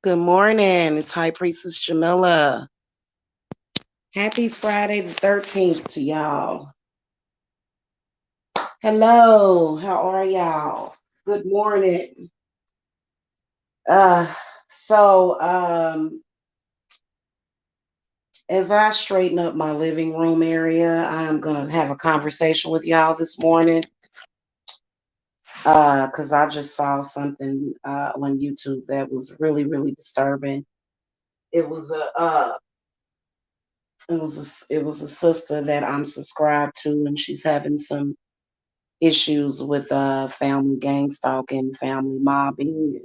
Good morning. It's High Priestess Jamila. Happy Friday the 13th to y'all. Hello. How are y'all? Good morning. Uh so as I straighten up my living room area, I'm gonna have a conversation with y'all this morning. Because I just saw something on YouTube that was really, really disturbing. It was a sister that I'm subscribed to, and she's having some issues with family gang stalking, family mobbing,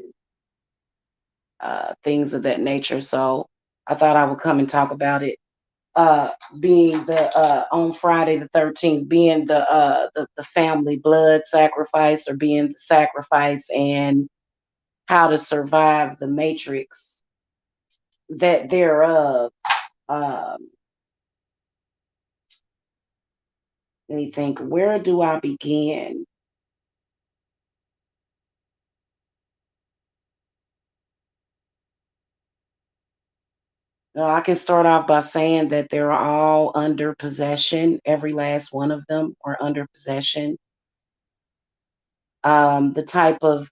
things of that nature. So I thought I would come and talk about it. Being the on Friday the 13th, being the family blood sacrifice, or being the sacrifice, and how to survive the matrix that thereof. Um, Let me think. Where do I begin? I can start off by saying that they're all under possession. Every last one of them are under possession. The type of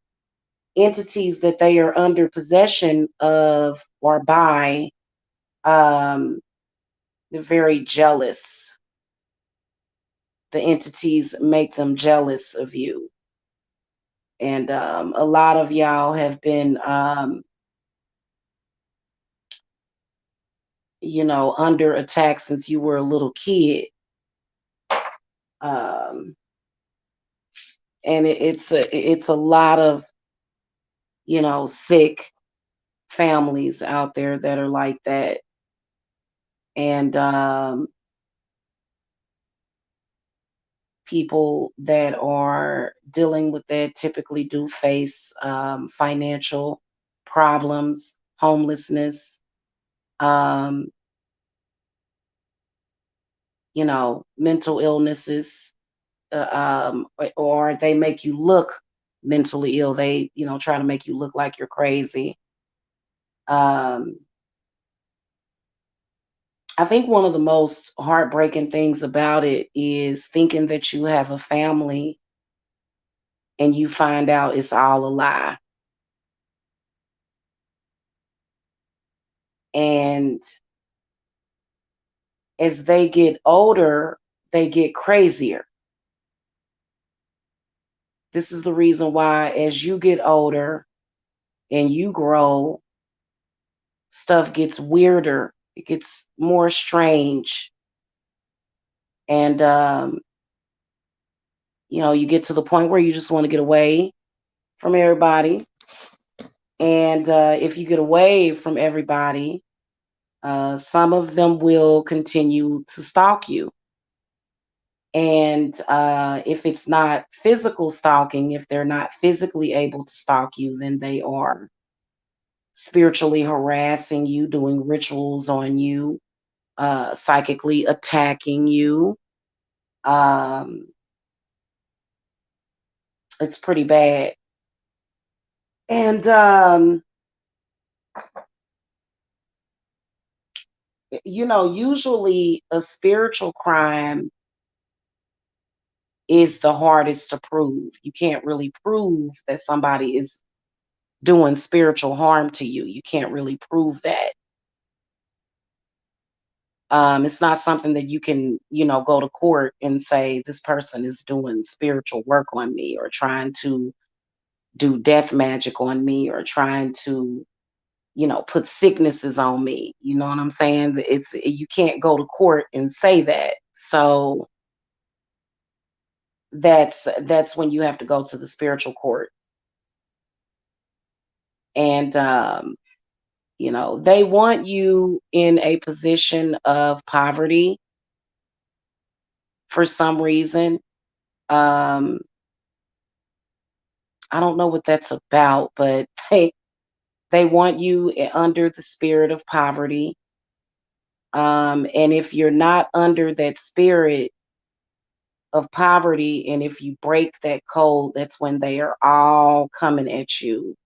entities that they are under possession of or by, um, they're very jealous. The entities make them jealous of you. And a lot of y'all have been, under attack since you were a little kid. Um, and it's a lot of sick families out there that are like that. And people that are dealing with that typically do face financial problems, homelessness, um, mental illnesses, or they make you look mentally ill. They, try to make you look like you're crazy. Um, I think one of the most heartbreaking things about it is thinking that you have a family and you find out it's all a lie. And as they get older, they get crazier. This is the reason why, as you get older and you grow, stuff gets weirder, it gets more strange. And, you get to the point where you just want to get away from everybody. And if you get away from everybody, some of them will continue to stalk you. And if it's not physical stalking, if they're not physically able to stalk you, then they are spiritually harassing you, doing rituals on you, psychically attacking you. Um, it's pretty bad. And, usually a spiritual crime is the hardest to prove. You can't really prove that somebody is doing spiritual harm to you. You can't really prove that. It's not something that you can, go to court and say this person is doing spiritual work on me, or trying to do death magic on me, or trying to, put sicknesses on me. You know what I'm saying? You can't go to court and say that. So that's when you have to go to the spiritual court. And they want you in a position of poverty for some reason. Um, I don't know what that's about, but they want you under the spirit of poverty. And if you're not under that spirit of poverty, and if you break that code, that's when they are all coming at you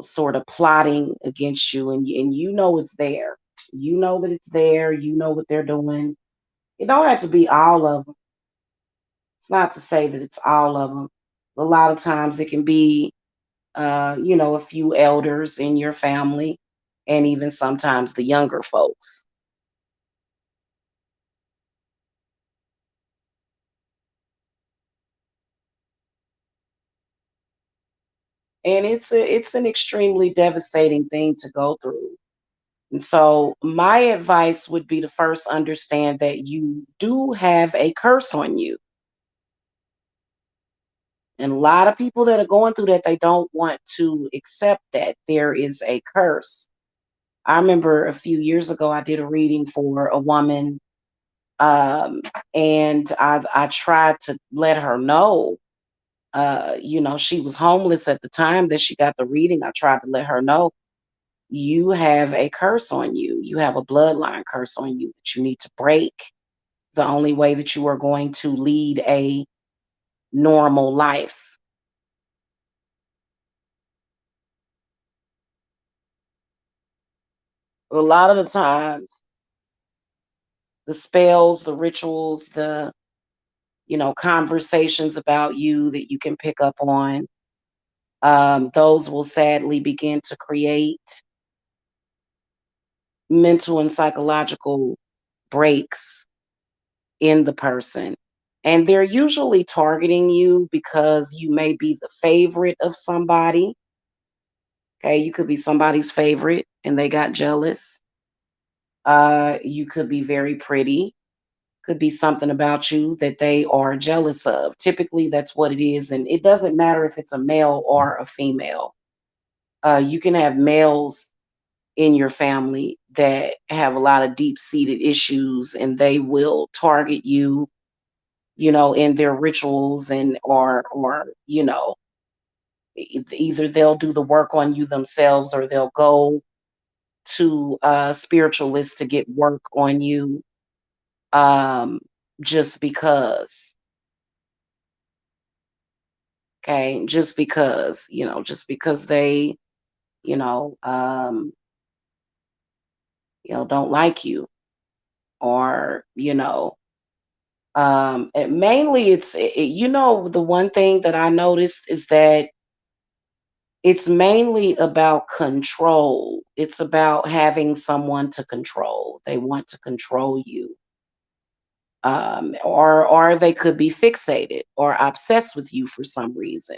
sort of plotting against you, and you know it's there. You know that it's there. You know what they're doing. It don't have to be all of them. It's not to say that it's all of them. A lot of times it can be, a few elders in your family, and even sometimes the younger folks. And it's an extremely devastating thing to go through. And so my advice would be to first understand that you do have a curse on you. And a lot of people that are going through that, they don't want to accept that there is a curse. I remember a few years ago, I did a reading for a woman, um, and I tried to let her know. She was homeless at the time that she got the reading. I tried to let her know you have a curse on you. You have a bloodline curse on you that you need to break. The only way that you are going to lead a normal life. A lot of the times, the spells, the rituals, the conversations about you that you can pick up on, those will sadly begin to create mental and psychological breaks in the person. And they're usually targeting you because you may be the favorite of somebody. Okay, you could be somebody's favorite and they got jealous. You could be very pretty, could be something about you that they are jealous of. Typically, that's what it is. And it doesn't matter if it's a male or a female. You can have males in your family that have a lot of deep seated issues and they will target you, in their rituals, and or either they'll do the work on you themselves or they'll go to spiritualists to get work on you, um, just because. Okay, just because they, you know, um, don't like you, or and mainly the one thing that I noticed is that it's mainly about control. It's about having someone to control. They want to control you. Or they could be fixated or obsessed with you for some reason.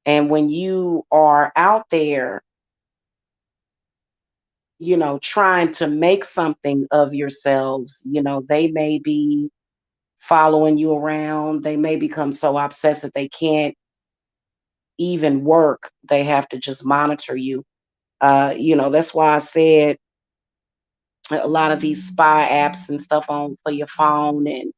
And when you are out there, trying to make something of yourselves, they may be following you around. They may become so obsessed that they can't even work. They have to just monitor you. That's why I said a lot of these spy apps and stuff on for your phone, and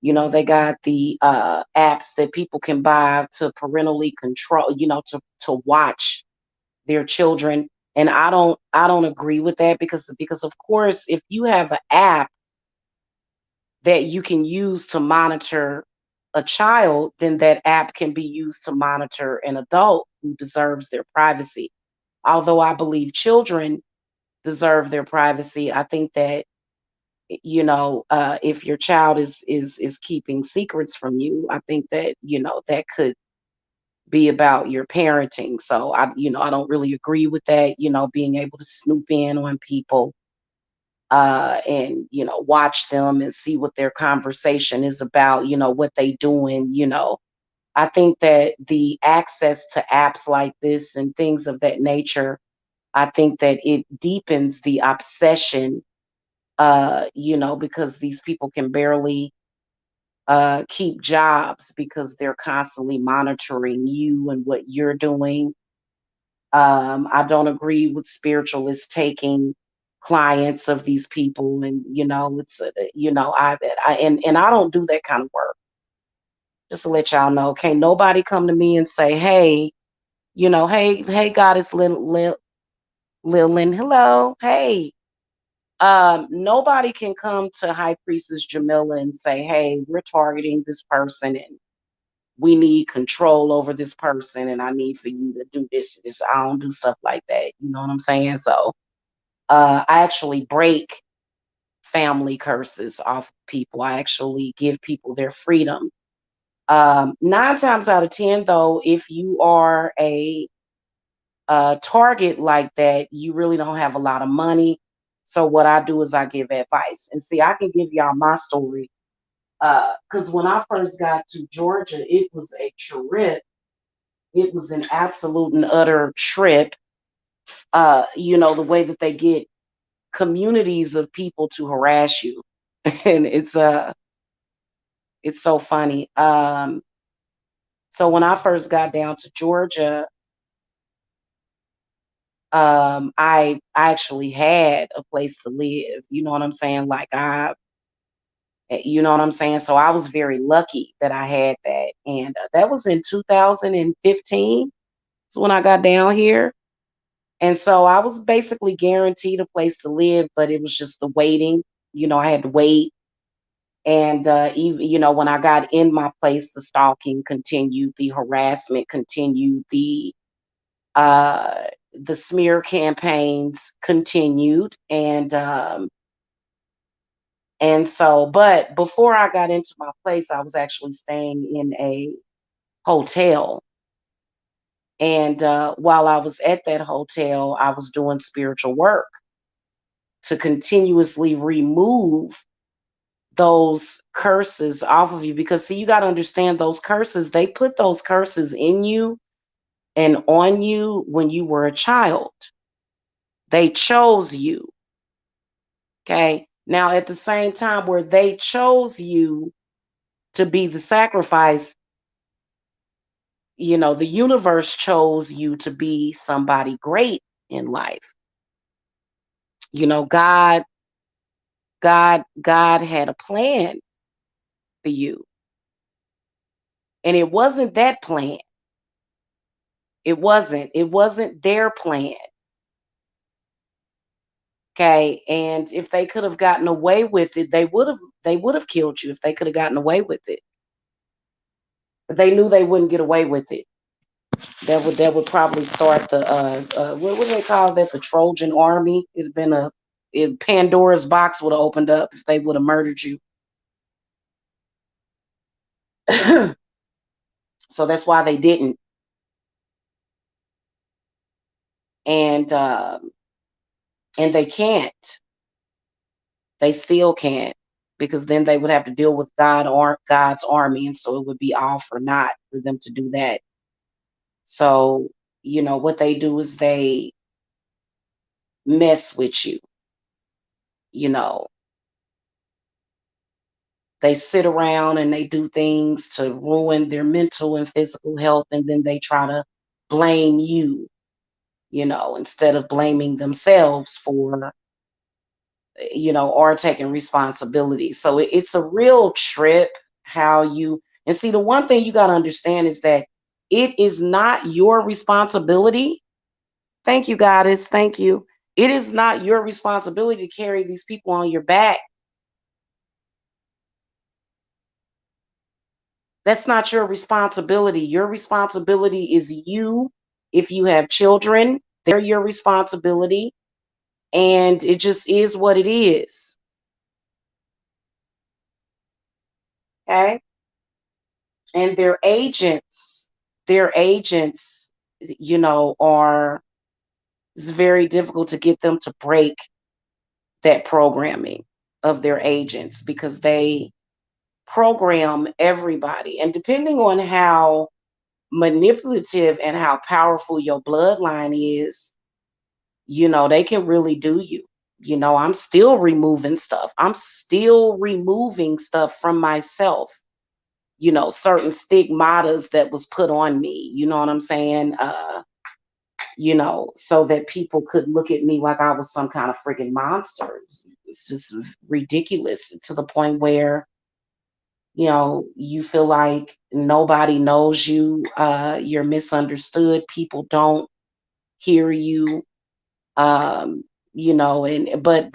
they got the apps that people can buy to parentally control, to watch their children. And I don't agree with that, because of course, if you have an app that you can use to monitor a child, then that app can be used to monitor an adult who deserves their privacy. Although I believe children deserve their privacy, I think that if your child is keeping secrets from you, I think that that could be about your parenting. So I don't really agree with that, being able to snoop in on people, and watch them and see what their conversation is about, what they doing. I think that the access to apps like this and things of that nature, I think that it deepens the obsession, because these people can barely keep jobs because they're constantly monitoring you and what you're doing. I don't agree with spiritualists taking clients of these people, and it's and I don't do that kind of work. Just to let y'all know, okay, nobody come to me and say, hey, hey, Goddess Lilin, hello, hey. Nobody can come to High Priestess Jamila and say, hey, we're targeting this person, and we need control over this person, and I need for you to do this. I don't do stuff like that. You know what I'm saying? So I actually break family curses off people. I actually give people their freedom. 9 times out of 10, though, if you are a target like that, you really don't have a lot of money. So what I do is I give advice. And see, I can give y'all my story. Because when I first got to Georgia, it was a trip. It was an absolute and utter trip. The way that they get communities of people to harass you. And it's so funny. So when I first got down to Georgia, I actually had a place to live. You know what I'm saying? You know what I'm saying? So I was very lucky that I had that. And that was in 2015. So when I got down here. And so I was basically guaranteed a place to live, but it was just the waiting. I had to wait. And even when I got in my place, the stalking continued, the harassment continued, uh, the smear campaigns continued, and so. But before I got into my place, I was actually staying in a hotel, and while I was at that hotel, I was doing spiritual work to continuously remove those curses off of you, because see, you got to understand, those curses, they put those curses in you and on you when you were a child. They chose you. Okay, now at the same time where they chose you to be the sacrifice, the universe chose you to be somebody great in life. God had a plan for you, and it wasn't that plan. It wasn't their plan. Okay, and if they could have gotten away with it, they would have killed you if they could have gotten away with it. But they knew they wouldn't get away with it. That would probably start the what do they call that? The Trojan army. It'd been Pandora's box would have opened up if they would have murdered you. So that's why they didn't. And and they can't. They still can't, because then they would have to deal with God's army, and so it would be all for naught for them to do that. So, what they do is they mess with you. You know, they sit around and they do things to ruin their mental and physical health, and then they try to blame you, instead of blaming themselves for, or taking responsibility. So it's a real trip how and see, the one thing you got to understand is that it is not your responsibility. Thank you, Goddess. Thank you. It is not your responsibility to carry these people on your back. That's not your responsibility. Your responsibility is you. If you have children, they're your responsibility. And it just is what it is. Okay. And their agents, are, it's very difficult to get them to break that programming of their agents, because they program everybody. And depending on how manipulative and how powerful your bloodline is, they can really do you. I'm still removing stuff. I'm still removing stuff from myself, certain stigmatas that was put on me. You know what I'm saying? So that people could look at me like I was some kind of freaking monster. It's just ridiculous, to the point where, you feel like nobody knows you, you're misunderstood, people don't hear you, and but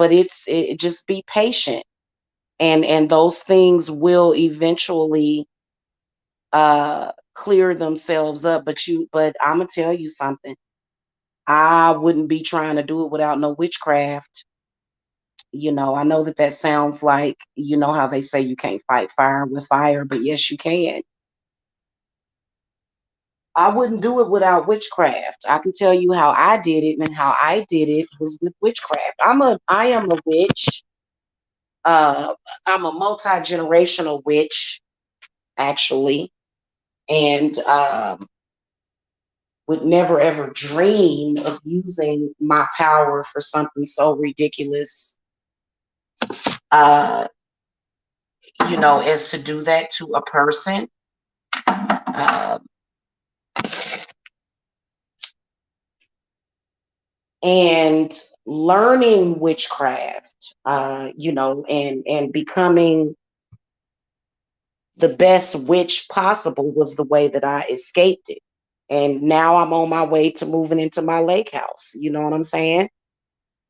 just be patient, and those things will eventually clear themselves up. But I'm gonna tell you something. I wouldn't be trying to do it without no witchcraft. I know that that sounds like, how they say you can't fight fire with fire, but yes, you can. I wouldn't do it without witchcraft. I can tell you how I did it, and how I did it was with witchcraft. I am a witch. Uh, I'm a multi-generational witch, actually, and would never ever dream of using my power for something so ridiculous, uh, as to do that to a person. Uh, and learning witchcraft, and becoming the best witch possible was the way that I escaped it. And now I'm on my way to moving into my lake house. You know what I'm saying?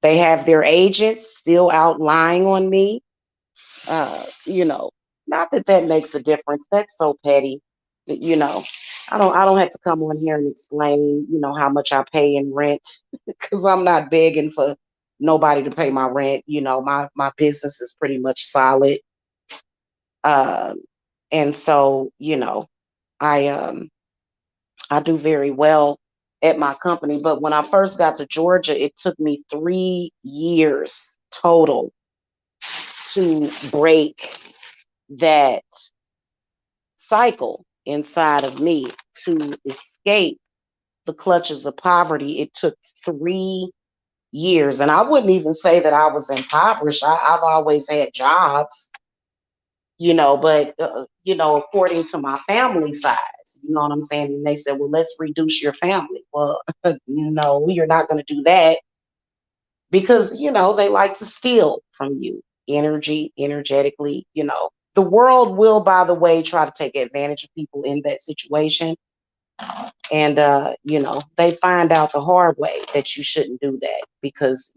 They have their agents still out lying on me. Uh, you know, Not that that makes a difference. That's so petty. You know, I don't have to come on here and explain, how much I pay in rent because I'm not begging for nobody to pay my rent. My business is pretty much solid. Um, and so, I do very well at my company. But when I first got to Georgia, it took me 3 years total to break that cycle inside of me, to escape the clutches of poverty. It took 3 years. And I wouldn't even say that I was impoverished. I've always had jobs, but, according to my family size, you know what I'm saying? And they said, well, let's reduce your family. Well, no, you're not going to do that because, they like to steal from you energetically. The world will, by the way, try to take advantage of people in that situation. And, they find out the hard way that you shouldn't do that because,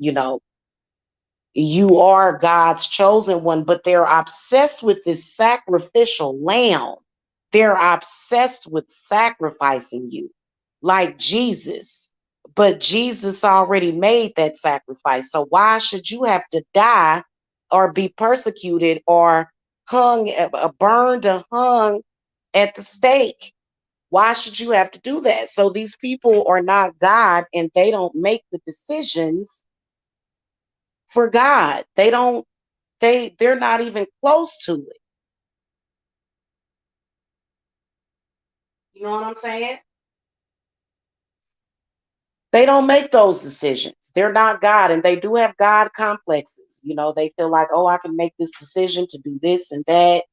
you are God's chosen one, but they're obsessed with this sacrificial lamb. They're obsessed with sacrificing you like Jesus. But Jesus already made that sacrifice. So why should you have to die or be persecuted or burned or hung at the stake? Why should you have to do that? So these people are not God and they don't make the decisions for God. They're not even close to it. You know what I'm saying? They don't make those decisions. They're not God, and they do have God complexes. They feel like, oh, I can make this decision to do this and that.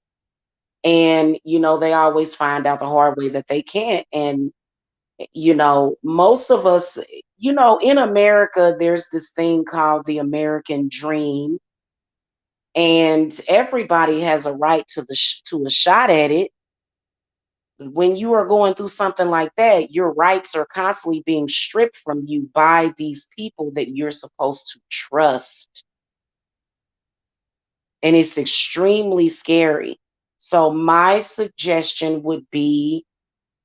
And, they always find out the hard way that they can't. And, most of us, in America, there's this thing called the American dream, and everybody has a right to a shot at it. When you are going through something like that, your rights are constantly being stripped from you by these people that you're supposed to trust. And it's extremely scary. So, my suggestion would be,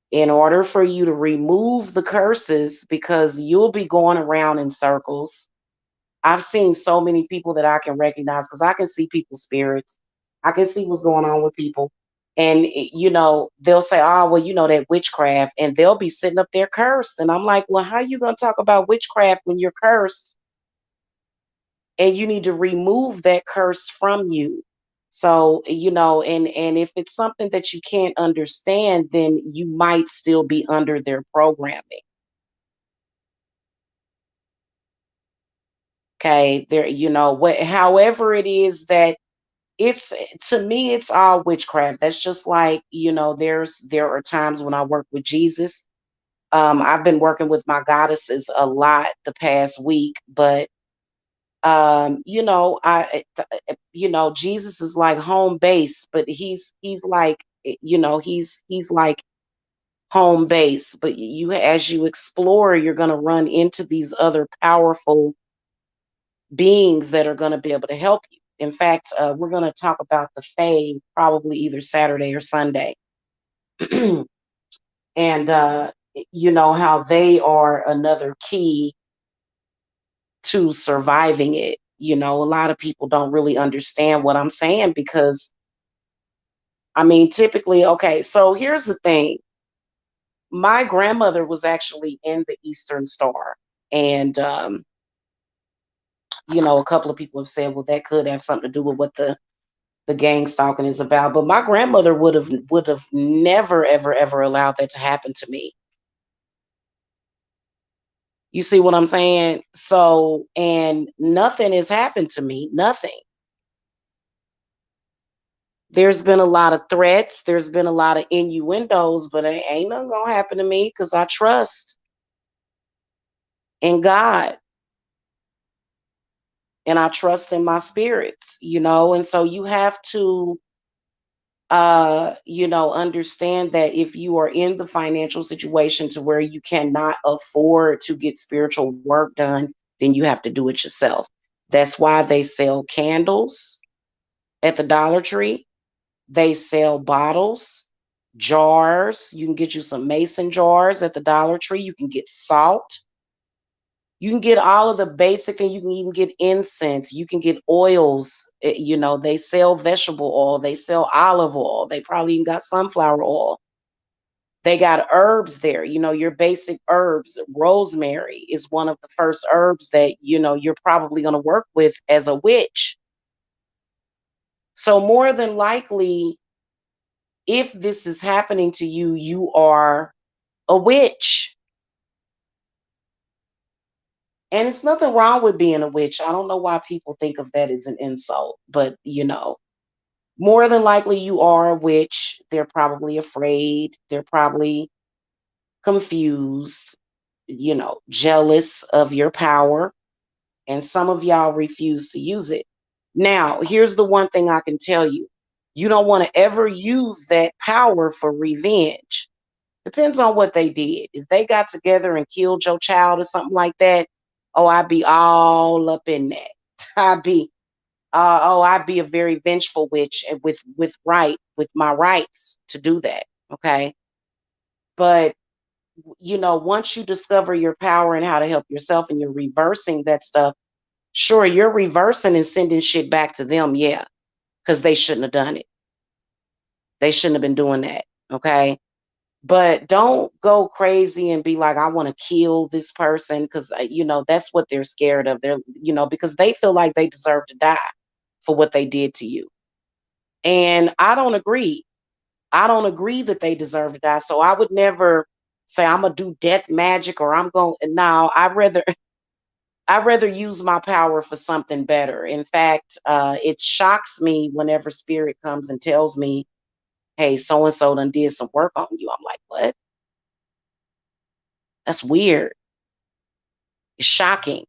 in order for you to remove the curses, because you'll be going around in circles. I've seen so many people that I can recognize because I can see people's spirits. I can see what's going on with people. And, they'll say, oh, well, that witchcraft. And they'll be sitting up there cursed. And I'm like, well, how are you going to talk about witchcraft when you're cursed? And you need to remove that curse from you. So, and if it's something that you can't understand, then you might still be under their programming. Okay. However it is that it's, to me, it's all witchcraft. That's just like, there are times when I work with Jesus. I've been working with my goddesses a lot the past week, but Jesus is like home base, but he's like, he's like home base, but as you explore, you're going to run into these other powerful beings that are going to be able to help you. In fact, we're going to talk about the Fae probably either Saturday or Sunday. And you know how they are another key to surviving it. You know, a lot of people don't really understand what I'm saying because I mean, typically, okay, so here's the thing. My grandmother was actually in the Eastern Star. And you know, a couple of people have said, well, that could have something to do with what the gang stalking is about. But my grandmother would have never, ever, ever allowed that to happen to me. You see what I'm saying? So, and nothing has happened to me. Nothing. There's been a lot of threats. There's been a lot of innuendos, but ain't nothing gonna happen to me because I trust in God and I trust in my spirits, you know. And so you have to you know, understand that if you are in the financial situation to where you cannot afford to get spiritual work done, then you have to do it yourself. That's why they sell candles at the Dollar Tree. They sell bottles, jars. You can get you some mason jars at the Dollar Tree. You can get salt. You can get all of the basic things. You can even get incense. You can get oils. You know, they sell vegetable oil. They sell olive oil. They probably even got sunflower oil. They got herbs there. You know, your basic herbs. Rosemary is one of the first herbs that, you know, you're probably going to work with as a witch. So more than likely, if this is happening to you, you are a witch. And it's nothing wrong with being a witch. I don't know why people think of that as an insult, but you know, more than likely you are a witch. They're probably afraid. They're probably confused, you know, jealous of your power. And some of y'all refuse to use it. Now, here's the one thing I can tell you. You don't want to ever use that power for revenge. Depends on what they did. If they got together and killed your child or something like that, oh, I'd be all up in that. I'd be, I'd be a very vengeful witch and with my rights to do that. Okay, but you know, once you discover your power and how to help yourself, and you're reversing that stuff, sure, you're reversing and sending shit back to them, yeah, because they shouldn't have done it. They shouldn't have been doing that. Okay, but don't go crazy and be like, I want to kill this person, because you know that's what they're scared of. They're, you know, because they feel like they deserve to die for what they did to you. And I don't agree. I don't agree that they deserve to die. So I would never say I'm gonna do death magic, or I'm going. No, I rather use my power for something better. In fact, it shocks me whenever spirit comes and tells me, hey, so and so done did some work on you. I'm like, what? That's weird. It's shocking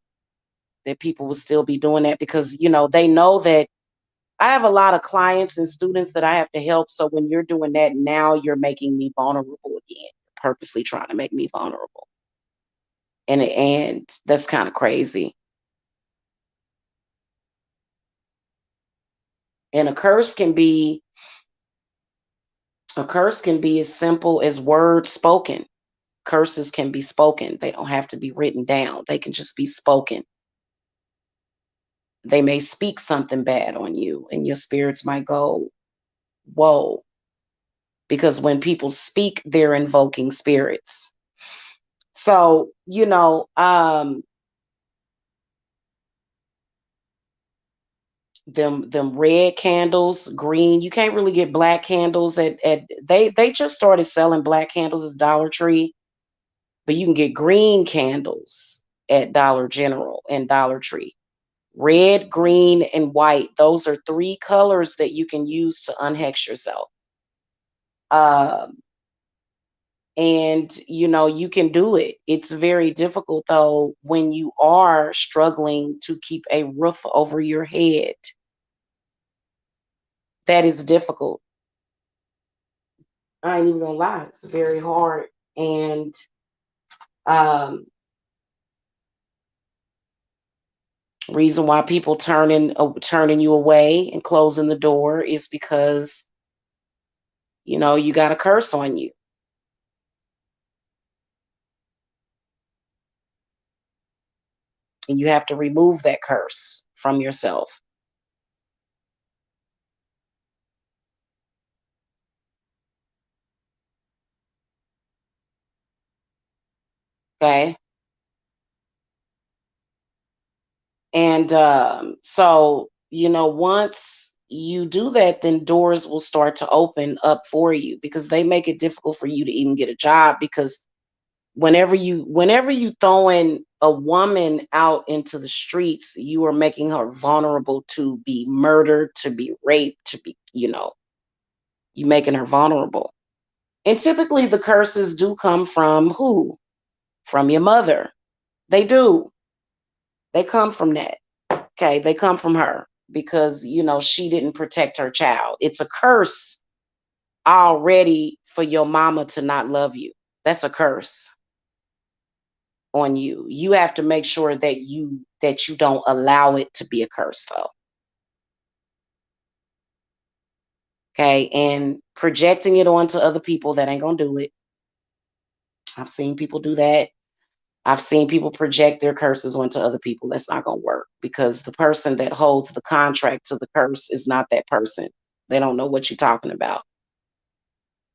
that people would still be doing that, because you know they know that I have a lot of clients and students that I have to help. So when you're doing that, now you're making me vulnerable again, purposely trying to make me vulnerable. And that's kind of crazy. And a curse can be as simple as words spoken. Curses can be spoken. They don't have to be written down. They can just be spoken. They may speak something bad on you, and your spirits might go, whoa. Because when people speak, they're invoking spirits. So, you know, them red candles, green. You can't really get black candles at they just started selling black candles at Dollar Tree, but you can get green candles at Dollar General and Dollar Tree. Red, green, and white. Those are three colors that you can use to unhex yourself. Um, and you know, you can do it. It's very difficult though when you are struggling to keep a roof over your head. That is difficult. I ain't even gonna lie, it's very hard. And um reason why people turning you away and closing the door is because You got a curse on you, and you have to remove that curse from yourself. Okay. And so, once you do that, then doors will start to open up for you because they make it difficult for you to even get a job because whenever you throwing a woman out into the streets, you are making her vulnerable to be murdered, to be raped, to be, you making her vulnerable. And typically the curses do come from who? From your mother. They do. They come from that. Okay, they come from her because she didn't protect her child. It's a curse already for your mama to not love you. That's a curse on you. You have to make sure that you don't allow it to be a curse though. Okay, and projecting it onto other people, that ain't gonna do it. I've seen people do that. I've seen people project their curses onto other people. That's not gonna work because the person that holds the contract to the curse is not that person. They don't know what you're talking about.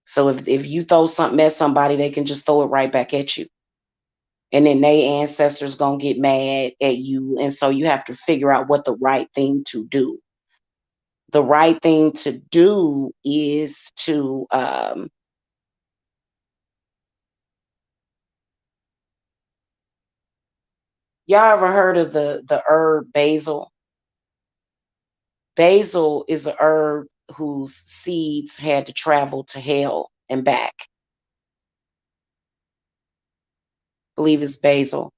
So if you throw something at somebody, they can just throw it right back at you. And then they ancestors gonna get mad at you. And so you have to figure out what the right thing to do. The right thing to do is to y'all ever heard of the herb basil? Basil is a herb whose seeds had to travel to hell and back. I believe it's basil.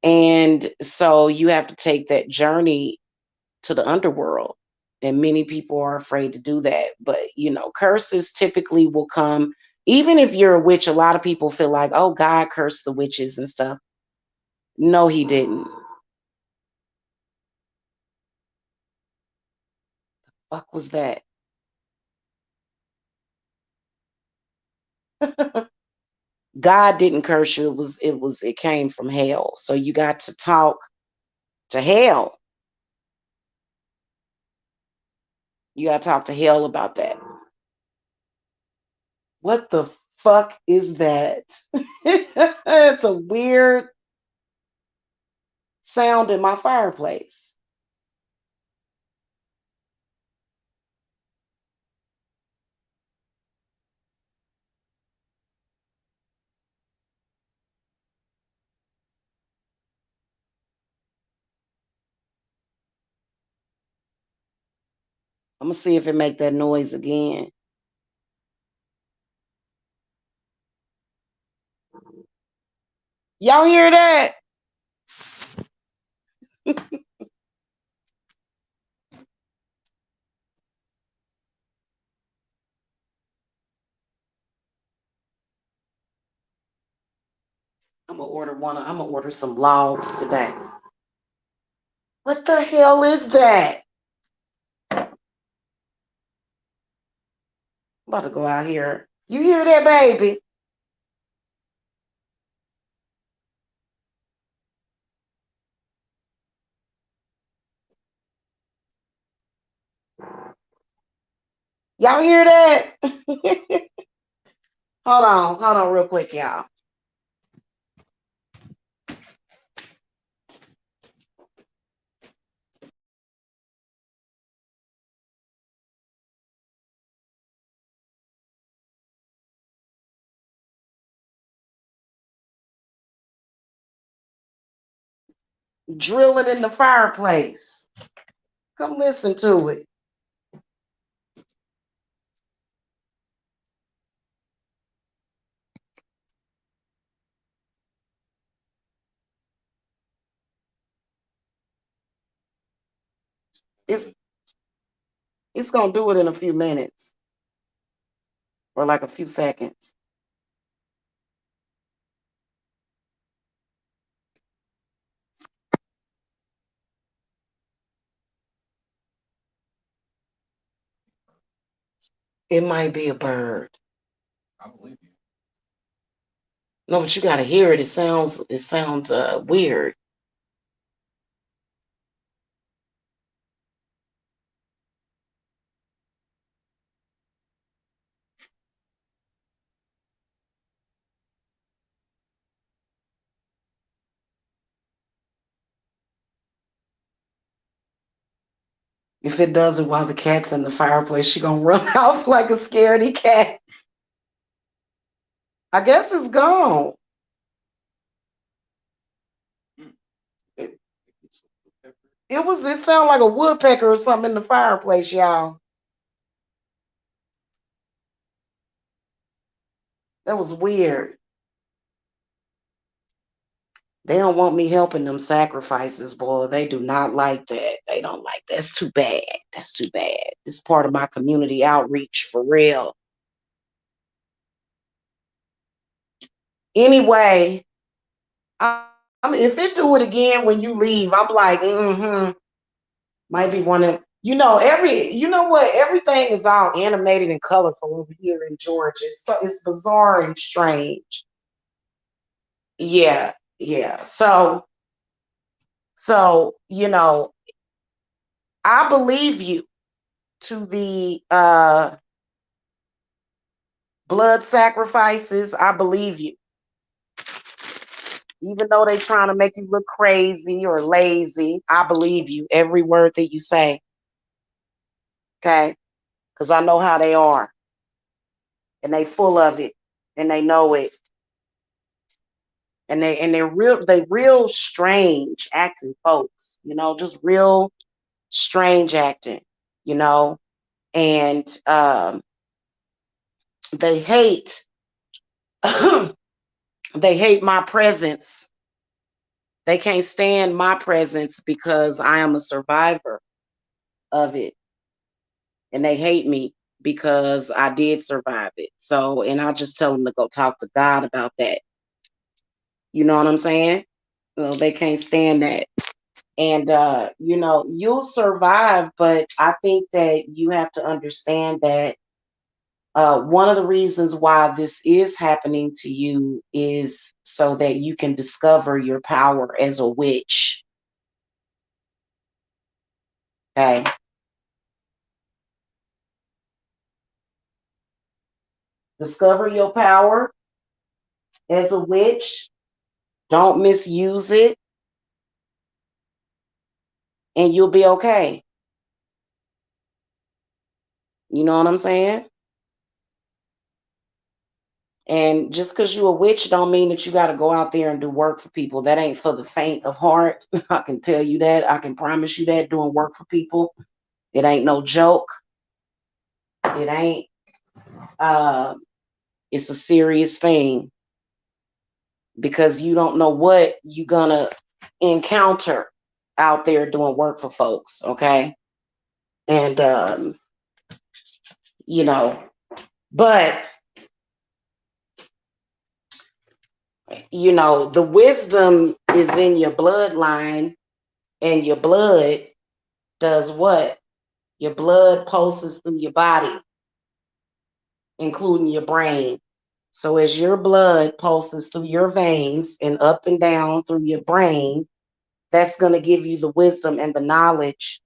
And so you have to take that journey to the underworld. And many people are afraid to do that. But, curses typically will come, even if you're a witch. A lot of people feel like, oh, God cursed the witches and stuff. No, he didn't. Fuck was that? God didn't curse you. It came from hell. So you got to talk to hell. You got to talk to hell about that. What the fuck is that? It's a weird sound in my fireplace. I'm gonna see if it make that noise again. Y'all hear that? I'm gonna order some logs today. What the hell is that? I'm about to go out here. You hear that, baby? Y'all hear that? Hold on, real quick, y'all. Drilling in the fireplace. Come listen to it. It's it's gonna do it in a few minutes or like a few seconds. It might be a bird. I believe you. No, but you got to hear it. It sounds weird. If it doesn't while the cat's in the fireplace, she gonna run off like a scaredy cat. I guess it's gone. It, it sounded like a woodpecker or something in the fireplace, y'all. That was weird. They don't want me helping them sacrifices, boy. They do not like that. They don't like that. That's too bad. That's too bad. This is part of my community outreach for real. Anyway, I mean, if it do it again when you leave, I'm like, might be one of you know what? Everything is all animated and colorful over here in Georgia. It's bizarre and strange. Yeah, yeah. So I believe you to the blood sacrifices. I believe you. Even though they trying to make you look crazy or lazy, I believe you. Every word that you say. Okay? Because I know how they are. And they full of it. And they know it. And they real strange acting folks, just real strange acting, you know, and they hate they hate my presence. They can't stand my presence because I am a survivor of it. And they hate me because I did survive it. So, and I just tell them to go talk to God about that. You know what I'm saying? So they can't stand that. And you'll survive, but I think that you have to understand that one of the reasons why this is happening to you is so that you can discover your power as a witch. Okay. Discover your power as a witch. Don't misuse it, and you'll be okay. You know what I'm saying? And just because you're a witch don't mean that you got to go out there and do work for people. That ain't for the faint of heart. I can tell you that. I can promise you that. Doing work for people, it ain't no joke. It ain't. Uh, it's a serious thing because you don't know what you're gonna encounter out there doing work for folks. Okay, and you know, but the wisdom is in your bloodline, and your blood does what? Your blood pulses through your body, including your brain. So as your blood pulses through your veins and up and down through your brain, that's going to give you the wisdom and the knowledge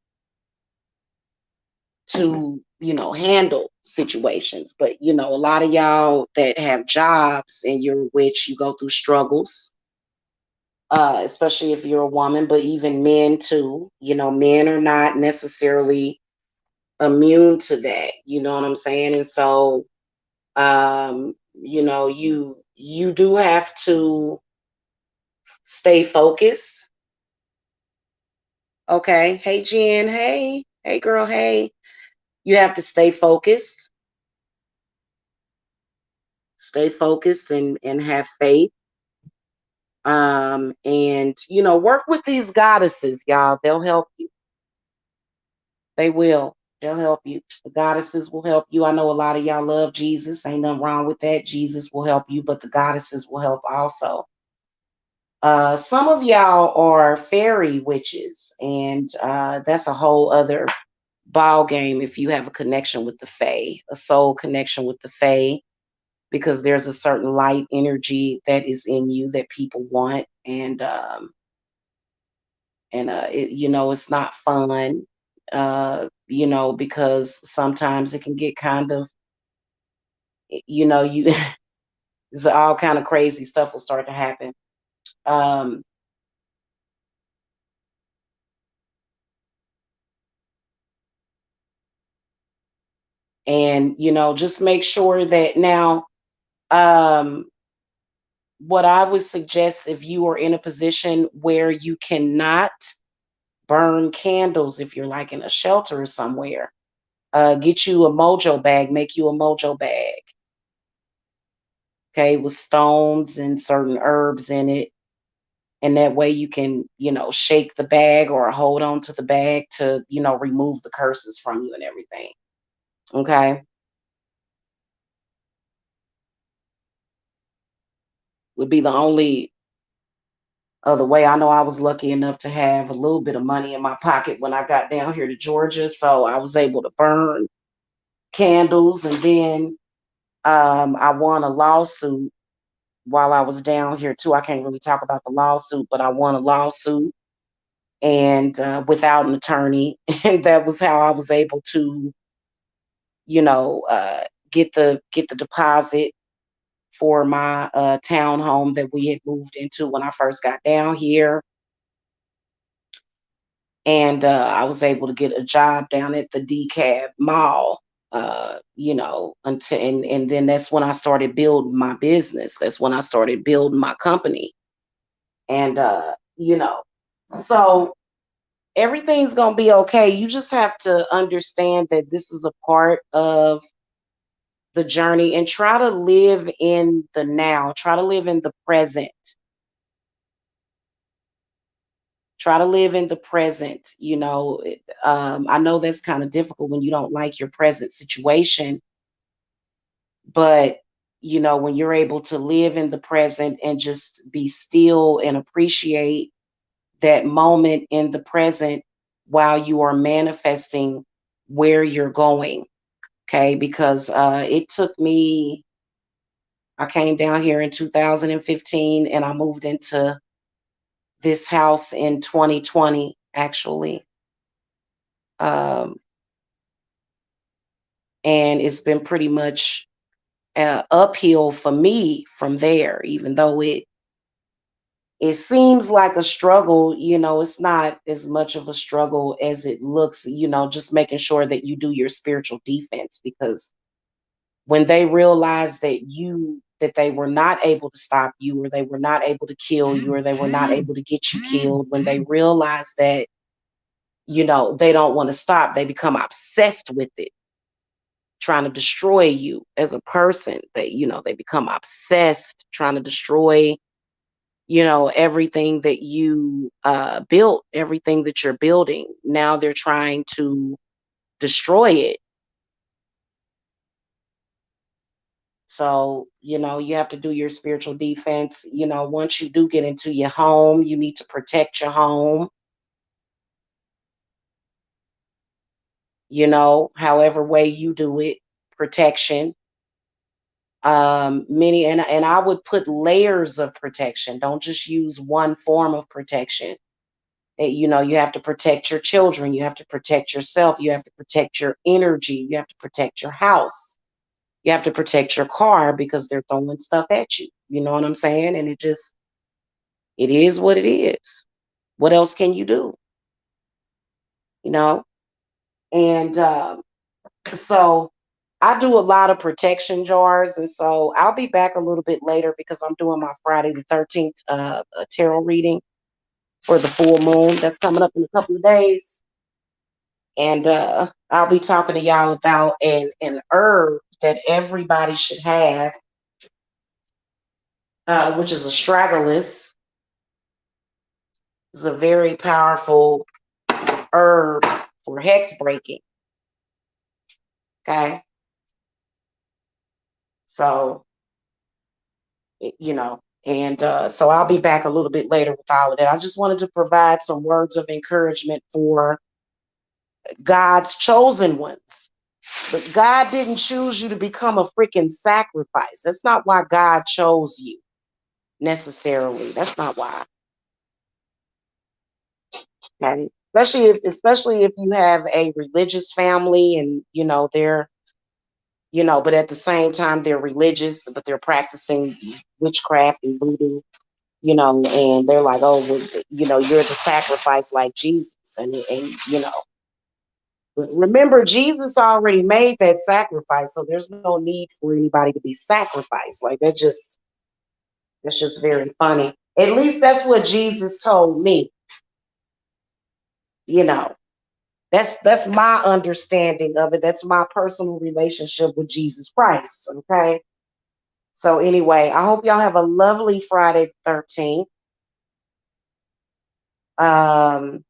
to, handle situations. But, a lot of y'all that have jobs and you're a witch, you go through struggles, especially if you're a woman, but even men too. Men are not necessarily immune to that. You know what I'm saying? And so, you do have to stay focused. Okay. Hey, Jen. Hey. Hey, girl. Hey. You have to stay focused. Stay focused and have faith. And work with these goddesses, y'all. They'll help you. They will. They'll help you. The goddesses will help you. I know a lot of y'all love Jesus. Ain't nothing wrong with that. Jesus will help you, but the goddesses will help also. Some of y'all are fairy witches, and that's a whole other ball game if you have a connection with the Fae, a soul connection with the Fae, because there's a certain light energy that is in you that people want, it's not fun, because sometimes it can get kind of, you all kind of crazy stuff will start to happen. Um, and just make sure that now, um, what I would suggest, if you are in a position where you cannot burn candles, if you're like in a shelter or somewhere, get you a mojo bag, make you a mojo bag, okay, with stones and certain herbs in it. And that way you can, shake the bag or hold on to the bag to, remove the curses from you and everything. Okay. Would be the only other way. I know I was lucky enough to have a little bit of money in my pocket when I got down here to Georgia. So I was able to burn candles. And then I won a lawsuit while I was down here too. I can't really talk about the lawsuit, but I won a lawsuit and without an attorney. And that was how I was able to, get the deposit for my townhome that we had moved into when I first got down here. And I was able to get a job down at the DCAB Mall. Until and then that's when I started building my business. That's when I started building my company. And so everything's gonna be okay. You just have to understand that this is a part of the journey, and try to live in the now. Try to live in the present. Try to live in the present. I know that's kind of difficult when you don't like your present situation, but when you're able to live in the present and just be still and appreciate that moment in the present while you are manifesting where you're going. Okay, because it took me, I came down here in 2015 and I moved into this house in 2020, actually. Um, and it's been pretty much uphill for me from there, even though it seems like a struggle. It's not as much of a struggle as it looks. Just making sure that you do your spiritual defense, because when they realized that they were not able to stop you, or they were not able to kill you, or they were not able to get you killed, when they realized that they don't want to stop, they become obsessed with it, trying to destroy you as a person. They become obsessed trying to destroy everything that you built, everything that you're building. Now they're trying to destroy it. So, you have to do your spiritual defense. Once you do get into your home, you need to protect your home, however way you do it, protection. Many, and I would put layers of protection. Don't just use one form of protection. You have to protect your children, you have to protect yourself, you have to protect your energy, you have to protect your house, you have to protect your car, because they're throwing stuff at you. You know what I'm saying? And it is what it is. What else can you do? You know? And so I do a lot of protection jars. And so I'll be back a little bit later because I'm doing my Friday the 13th tarot reading for the full moon that's coming up in a couple of days. And I'll be talking to y'all about an herb that everybody should have, which is astragalus. It's a very powerful herb for hex breaking. Okay. So, and so I'll be back a little bit later with all of that. I just wanted to provide some words of encouragement for God's chosen ones. But God didn't choose you to become a freaking sacrifice. That's not why God chose you necessarily. That's not why. Okay? Especially if you have a religious family and they're but at the same time they're religious, but they're practicing witchcraft and voodoo, and they're like, oh, well, you're the sacrifice like Jesus, and but remember, Jesus already made that sacrifice, so there's no need for anybody to be sacrificed. Like that's just very funny. At least that's what Jesus told me. You know, that's my understanding of it. That's my personal relationship with Jesus Christ. Okay. So anyway, I hope y'all have a lovely Friday the 13th. Um,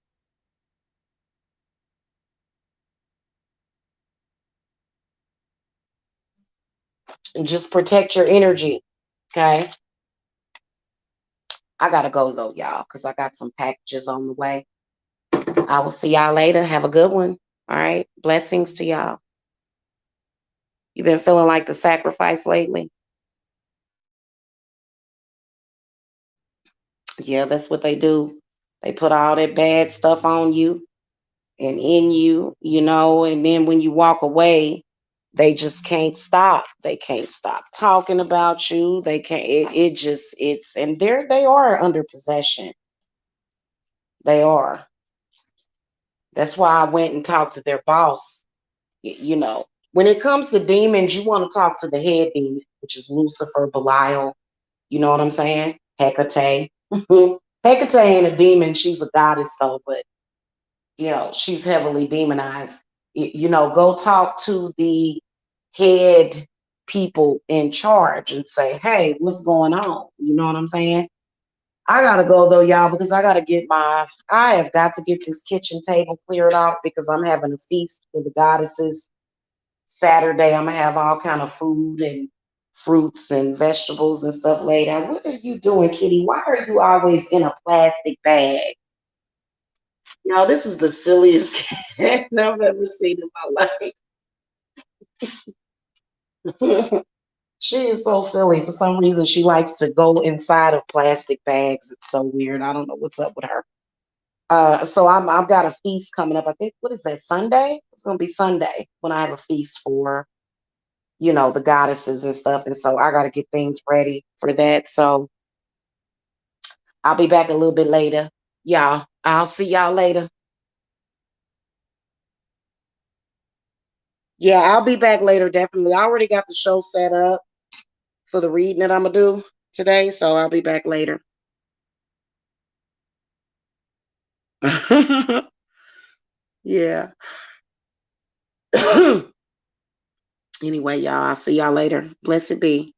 and just protect your energy. Okay. I gotta go though, y'all, because I got some packages on the way. I will see y'all later. Have a good one. All right. Blessings to y'all. You been feeling like the sacrifice lately? Yeah, that's what they do. They put all that bad stuff on you and in you, and then when you walk away, they just can't stop. They can't stop talking about you. They can't, it just, and they are under possession. They are. That's why I went and talked to their boss. When it comes to demons, you want to talk to the head demon, which is Lucifer, Belial. You know what I'm saying? Hecate. Hecate ain't a demon. She's a goddess, though, but, she's heavily demonized. Go talk to the head people in charge and say, hey, what's going on? You know what I'm saying? I gotta go though, y'all, because I have got to get this kitchen table cleared off because I'm having a feast for the goddesses Saturday. I'm gonna have all kind of food and fruits and vegetables and stuff laid out. What are you doing, Kitty? Why are you always in a plastic bag? This is the silliest cat I've ever seen in my life. She is so silly. For some reason, she likes to go inside of plastic bags. It's so weird. I don't know what's up with her. So I've got a feast coming up. I think, what is that, Sunday? It's gonna be Sunday when I have a feast for the goddesses and stuff. And so I got to get things ready for that. So I'll be back a little bit later. Y'all, I'll see y'all later. Yeah, I'll be back later, definitely. I already got the show set up for the reading that I'm going to do today. So I'll be back later. Yeah. Anyway, y'all, I'll see y'all later. Blessed be.